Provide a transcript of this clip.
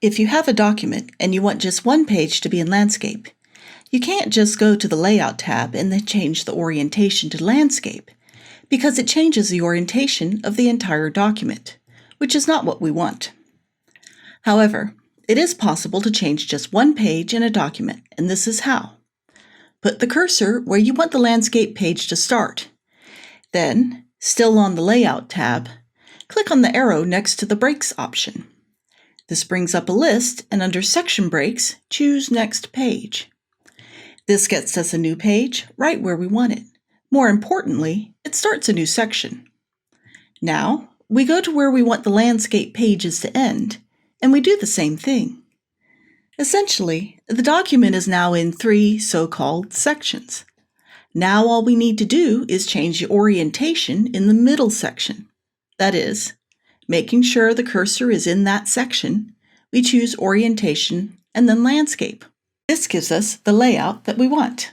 If you have a document and you want just one page to be in landscape, you can't just go to the Layout tab and then change the orientation to landscape, because it changes the orientation of the entire document, which is not what we want. However, it is possible to change just one page in a document, and this is how. Put the cursor where you want the landscape page to start. Then, still on the Layout tab, click on the arrow next to the Breaks option. This brings up a list, and under Section Breaks, choose Next Page. This gets us a new page right where we want it. More importantly, it starts a new section. Now, we go to where we want the landscape pages to end, and we do the same thing. Essentially, the document is now in 3 so-called sections. Now all we need to do is change the orientation in the middle section. That is, making sure the cursor is in that section, we choose Orientation and then Landscape. This gives us the layout that we want.